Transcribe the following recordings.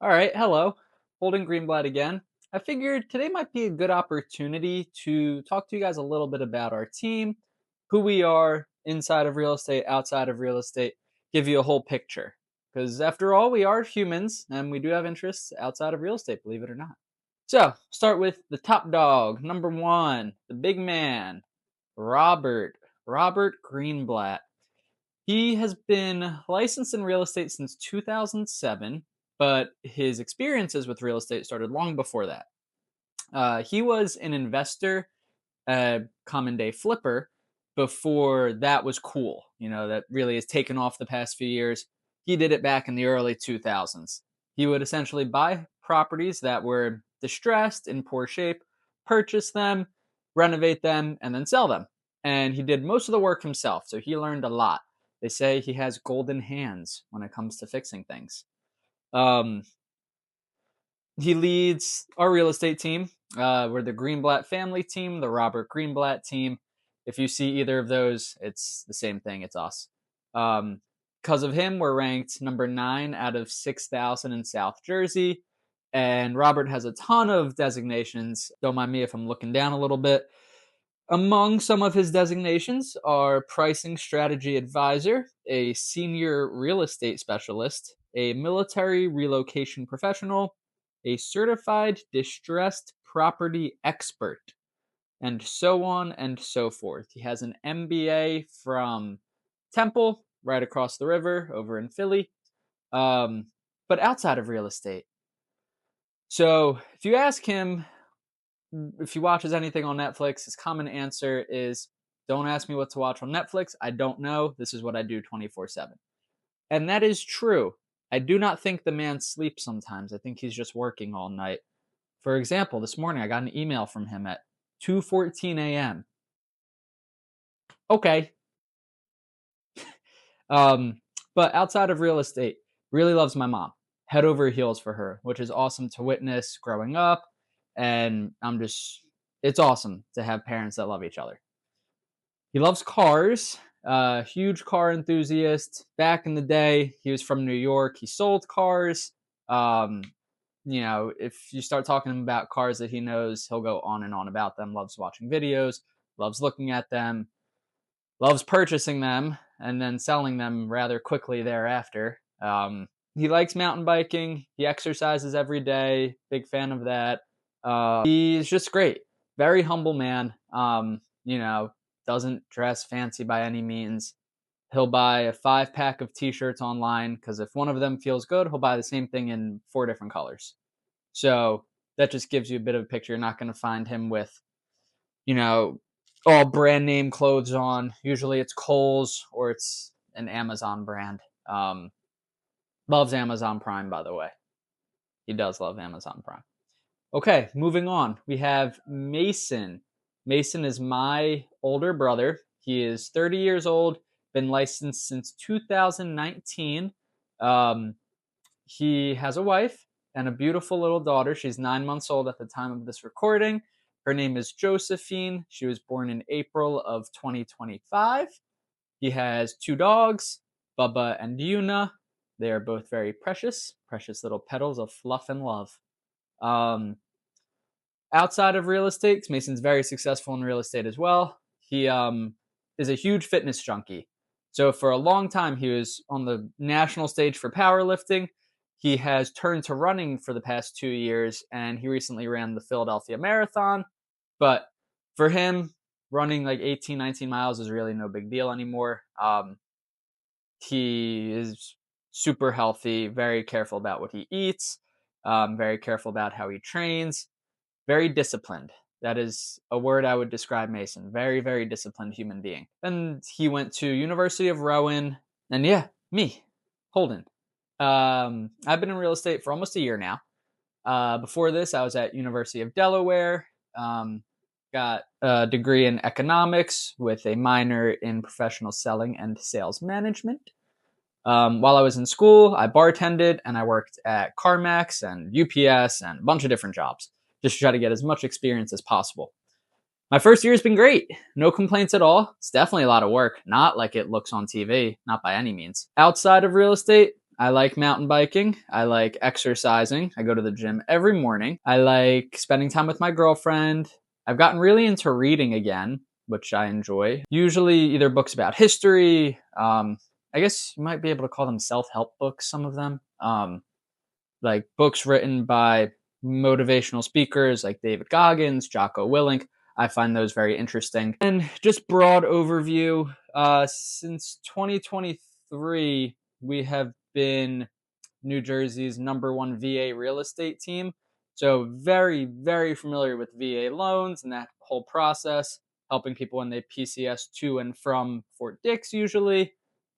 All right, hello. Holden Greenblatt again. I figured today might be a good opportunity to talk to you guys a little bit about our team, who we are inside of real estate, outside of real estate, give you a whole picture. Because after all, we are humans and we do have interests outside of real estate, believe it or not. So, start with the top dog, number one, the big man, Robert. Robert Greenblatt. He has been licensed in real estate since 2007, but his experiences with real estate started long before that. He was an investor, a common day flipper, before that was cool. That really has taken off the past few years. He did it back in the early 2000s. He would essentially buy properties that were distressed, in poor shape, purchase them, renovate them, and then sell them. And he did most of the work himself, so he learned a lot. They say he has golden hands when it comes to fixing things. Um, he leads our real estate team. We're the Greenblatt family team, the Robert Greenblatt team. If you see either of those, it's the same thing. It's us. Because of him, we're ranked number 9 out of 6,000 in South Jersey. And Robert has a ton of designations. Don't mind me if I'm looking down a little bit. Among some of his designations are pricing strategy advisor, a senior real estate specialist, a military relocation professional, a certified distressed property expert, and so on and so forth. He has an MBA from Temple, right across the river over in Philly, but outside of real estate. So if you ask him if he watches anything on Netflix, his common answer is, don't ask me what to watch on Netflix. I don't know. This is what I do 24/7. And that is true. I do not think the man sleeps sometimes. I think he's just working all night. For example, this morning I got an email from him at 2:14 a.m. Okay. But outside of real estate, really loves my mom. Head over heels for her, which is awesome to witness growing up. And it's awesome to have parents that love each other. He loves cars, huge car enthusiast. Back in the day, he was from New York. He sold cars. Um, if you start talking about cars that he knows, he'll go on and on about them. Loves watching videos, loves looking at them, loves purchasing them, and then selling them rather quickly thereafter. He likes mountain biking. He exercises every day. Big fan of that. He's just great. Very humble man. Doesn't dress fancy by any means. He'll buy a 5-pack of t-shirts online because if one of them feels good, he'll buy the same thing in 4 different colors. So that just gives you a bit of a picture. You're not going to find him with, all brand name clothes on. Usually it's Kohl's or it's an Amazon brand. Loves Amazon Prime, by the way. He does love Amazon Prime. Okay, moving on. We have Mason. Mason is my older brother. He is 30 years old, been licensed since 2019. He has a wife and a beautiful little daughter. She's 9 months old at the time of this recording. Her name is Josephine. She was born in April of 2025. He has 2 dogs, Bubba and Yuna. They are both very precious little petals of fluff and love. Outside of real estate, Mason's very successful in real estate as well. He is a huge fitness junkie. So for a long time, he was on the national stage for powerlifting. He has turned to running for the past 2 years, and he recently ran the Philadelphia Marathon. But for him, running like 18, 19 miles is really no big deal anymore. He is super healthy, very careful about what he eats, very careful about how he trains, very disciplined. That is a word I would describe Mason. Very, very disciplined human being. And he went to University of Rowan. And yeah, me, Holden. I've been in real estate for almost a year now. Before this, I was at University of Delaware. Got a degree in economics with a minor in professional selling and sales management. While I was in school, I bartended and I worked at CarMax and UPS and a bunch of different jobs just to try to get as much experience as possible. My first year has been great. No complaints at all. It's definitely a lot of work. Not like it looks on TV. Not by any means. Outside of real estate, I like mountain biking. I like exercising. I go to the gym every morning. I like spending time with my girlfriend. I've gotten really into reading again, which I enjoy. Usually either books about history. I guess you might be able to call them self-help books, some of them. Like books written by motivational speakers like David Goggins, Jocko Willink. I find those very interesting. And just broad overview, since 2023, we have been New Jersey's #1 VA real estate team. So very, very familiar with VA loans and that whole process, helping people when they PCS to and from Fort Dix usually.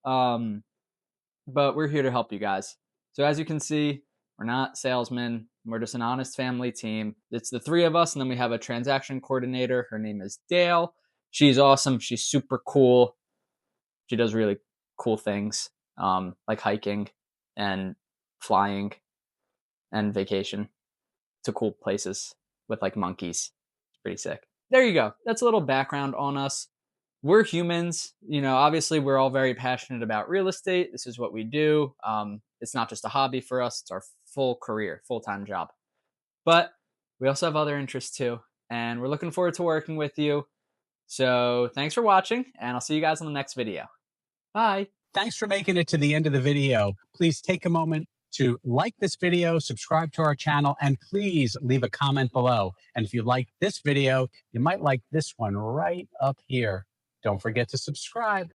But we're here to help you guys. So as you can see, we're not salesmen. We're just an honest family team. It's the three of us, and then we have a transaction coordinator. Her name is Dale. She's awesome. She's super cool. She does really cool things, like hiking and flying and vacation to cool places with like monkeys. It's pretty sick. There you go. That's a little background on us. We're humans. Obviously we're all very passionate about real estate. This is what we do. It's not just a hobby for us. It's our full career, full-time job. But we also have other interests too. And we're looking forward to working with you. So thanks for watching, and I'll see you guys in the next video. Bye. Thanks for making it to the end of the video. Please take a moment to like this video, subscribe to our channel, and please leave a comment below. And if you like this video, you might like this one right up here. Don't forget to subscribe.